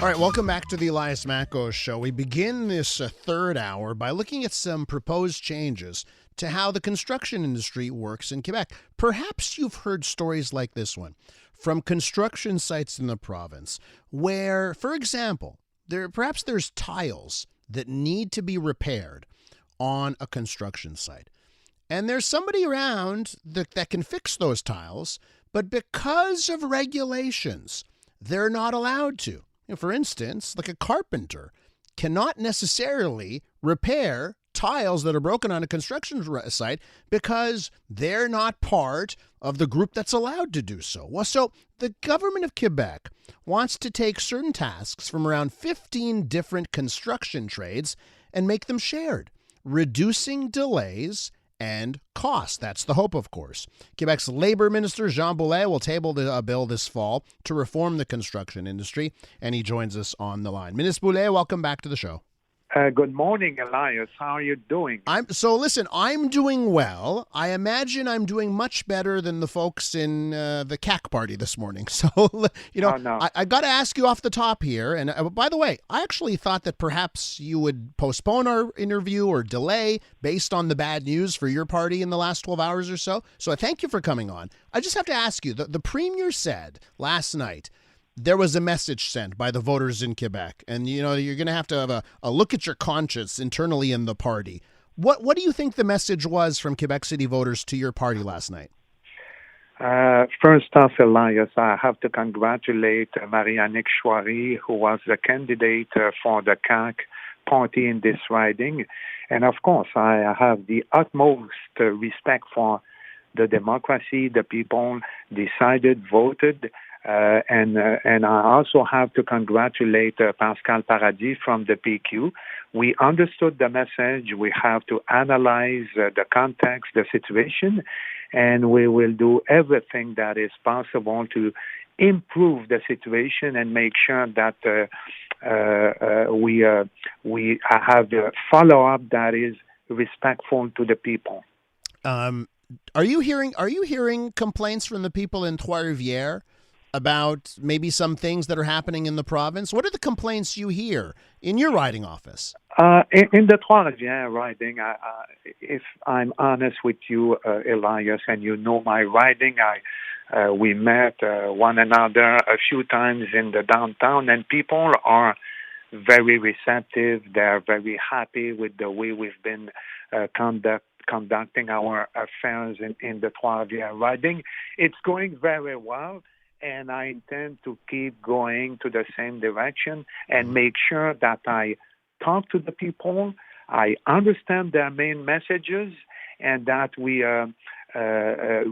All right, welcome back to the Elias Macos Show. We begin this third hour by looking at some proposed changes to how the construction industry works in Quebec. Perhaps you've heard stories like this one from construction sites in the province where, for example, there's tiles that need to be repaired on a construction site. And there's somebody around that can fix those tiles, but because of regulations, they're not allowed to. For instance, like a carpenter cannot necessarily repair tiles that are broken on a construction site because they're not part of the group that's allowed to do so. Well, so the government of Quebec wants to take certain tasks from around 15 different construction trades and make them shared, reducing delays and cost. That's the hope, of course. Quebec's Labour Minister, Jean Boulet, will table a bill this fall to reform the construction industry, and he joins us on the line. Minister Boulet, welcome back to the show. Good morning, Elias. How are you doing? I'm doing well. I imagine I'm doing much better than the folks in the CAC party this morning. So, No. I got to ask you off the top here. And by the way, I actually thought that perhaps you would postpone our interview or delay based on the bad news for your party in the last 12 hours or so. So I thank you for coming on. I just have to ask you, the Premier said last night there was a message sent by the voters in Quebec, and you're going to have a look at your conscience internally in the party. What do you think the message was from Quebec City voters to your party last night? First off, Elias, I have to congratulate Marie-Annick Chouari, who was the candidate for the CAQ party in this riding. And of course, I have the utmost respect for the democracy. The people decided, voted. And I also have to congratulate Pascal Paradis from the PQ. We understood the message. We have to analyze the context, the situation, and we will do everything that is possible to improve the situation and make sure that we have the follow-up that is respectful to the people. Are you hearing complaints from the people in Trois-Rivières about maybe some things that are happening in the province? What are the complaints you hear in your riding office? In the Trois-Rivières riding, if I'm honest with you, Elias, and you know my riding, we met one another a few times in the downtown, and people are very receptive. They're very happy with the way we've been conducting our affairs in the Trois-Rivières riding. It's going very well. And I intend to keep going to the same direction and make sure that I talk to the people, I understand their main messages, and that we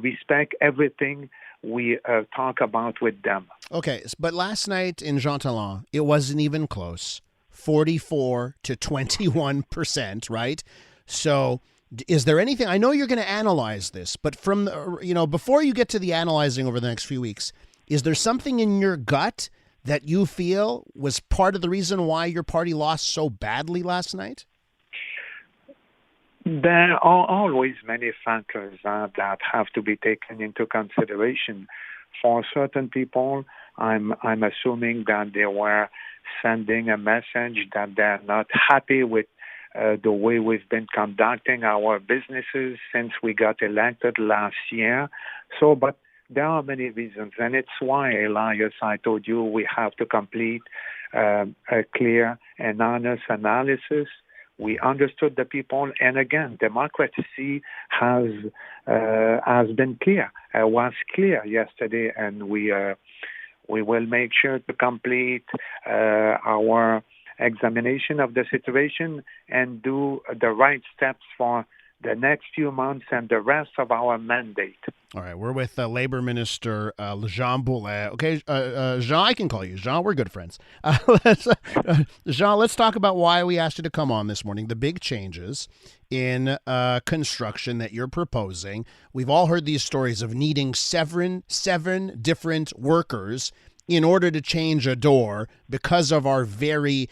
respect everything we talk about with them. Okay, but last night in Jean Talon, it wasn't even close. 44 to 21%, right? So is there anything, I know you're going to analyze this, but from before you get to the analyzing over the next few weeks, is there something in your gut that you feel was part of the reason why your party lost so badly last night? There are always many factors that have to be taken into consideration. For certain people, I'm assuming that they were sending a message that they're not happy with the way we've been conducting our businesses since we got elected last year. But there are many reasons, and it's why, Elias, I told you we have to complete a clear and honest analysis. We understood the people, and again, democracy has been clear. Was clear yesterday, and we will make sure to complete our examination of the situation and do the right steps for the next few months and the rest of our mandate. All right, we're with Labour Minister Jean Boulet. Okay, Jean, I can call you Jean. We're good friends. Jean, let's talk about why we asked you to come on this morning, the big changes in construction that you're proposing. We've all heard these stories of needing seven different workers in order to change a door because of our very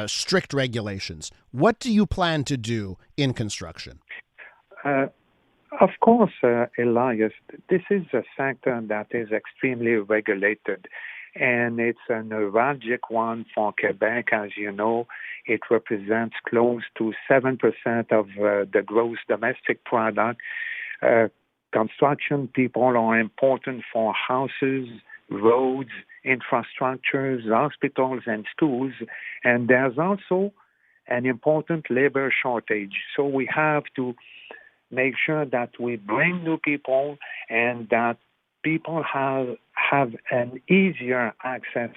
strict regulations. What do you plan to do in construction? Of course, Elias, this is a sector that is extremely regulated. and it's a neuralgic one for Quebec. As you know, it represents close to 7% of the gross domestic product. Uh, Construction people are important for houses, roads, infrastructures, hospitals, and schools. And there's also an important labor shortage. So we have to make sure that we bring new people and that people have an easier access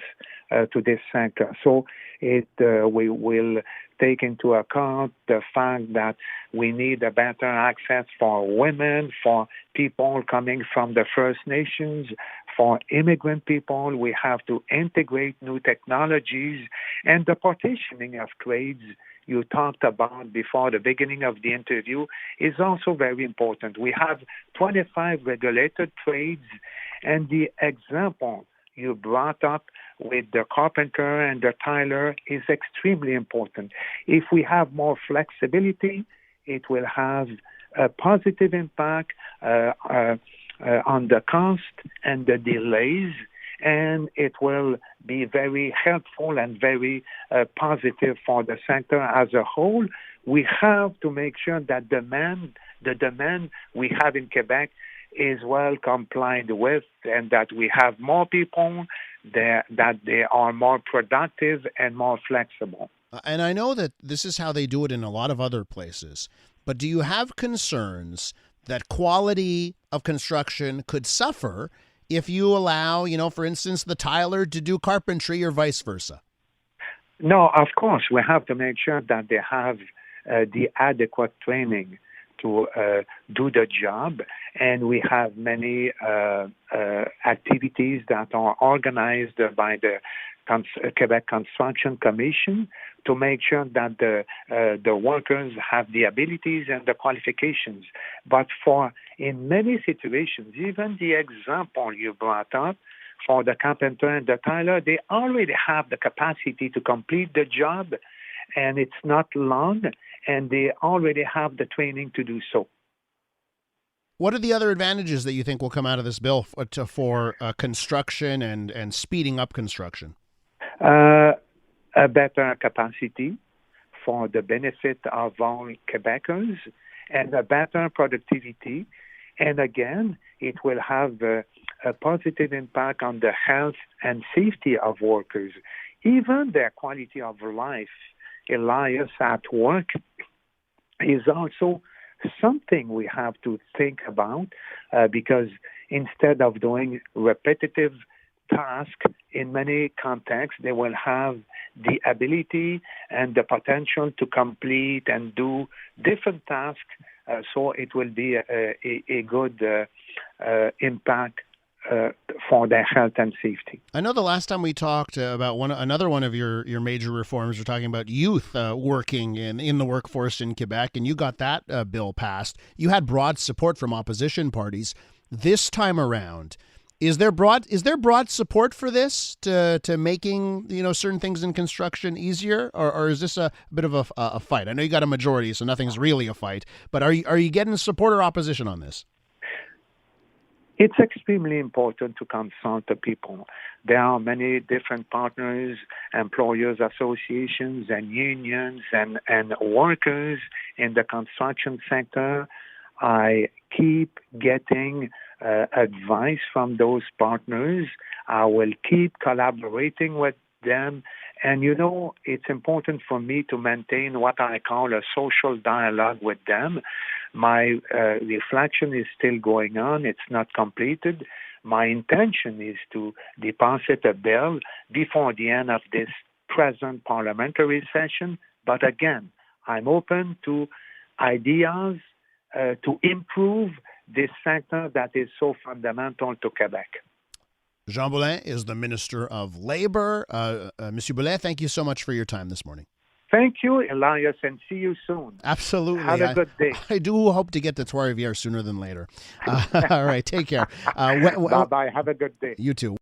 to this sector. So we will take into account the fact that we need a better access for women, for people coming from the First Nations, for immigrant people. We have to integrate new technologies, and the partitioning of trades you talked about before the beginning of the interview is also very important. We have 25 regulated trades, and the example you brought up with the carpenter and the tiler is extremely important. If we have more flexibility, it will have a positive impact on the cost and the delays, and it will be very helpful and very positive for the sector as a whole. We have to make sure that the demand we have in Quebec is well complied with, and that we have more people there, that they are more productive and more flexible. And I know that this is how they do it in a lot of other places, but do you have concerns that quality of construction could suffer if you allow, for instance, the tiler to do carpentry or vice versa? No, of course, we have to make sure that they have the adequate training to do the job. And we have many activities that are organized by the Quebec Construction Commission to make sure that the workers have the abilities and the qualifications. But in many situations, even the example you brought up, for the carpenter and the tiler, they already have the capacity to complete the job, and it's not long, and they already have the training to do so. What are the other advantages that you think will come out of this bill for construction and speeding up construction? A better capacity for the benefit of all Quebecers, and a better productivity. And again, it will have a positive impact on the health and safety of workers, even their quality of life. Elias, at work is also something we have to think about because instead of doing repetitive tasks in many contexts, they will have the ability and the potential to complete and do different tasks. So it will be a good impact for their health and safety. I know the last time we talked about another one of your major reforms, we're talking about youth working in the workforce in Quebec, and you got that bill passed. You had broad support from opposition parties. This time around, is there broad support for this to making certain things in construction easier, or is this a bit of a fight? I know you got a majority, so nothing's really a fight. But are you getting support or opposition on this? It's extremely important to consult the people. There are many different partners, employers associations and unions and workers in the construction sector. I keep getting advice from those partners. I will keep collaborating with them. And, it's important for me to maintain what I call a social dialogue with them. My reflection is still going on. It's not completed. My intention is to deposit a bill before the end of this present parliamentary session. But again, I'm open to ideas to improve this sector that is so fundamental to Quebec. Jean Boulet is the Minister of Labor. Monsieur Boulet, thank you so much for your time this morning. Thank you, Elias, and see you soon. Absolutely. Have a good day. I do hope to get to Trois-Rivières sooner than later. All right, take care. Bye-bye. Have a good day. You too.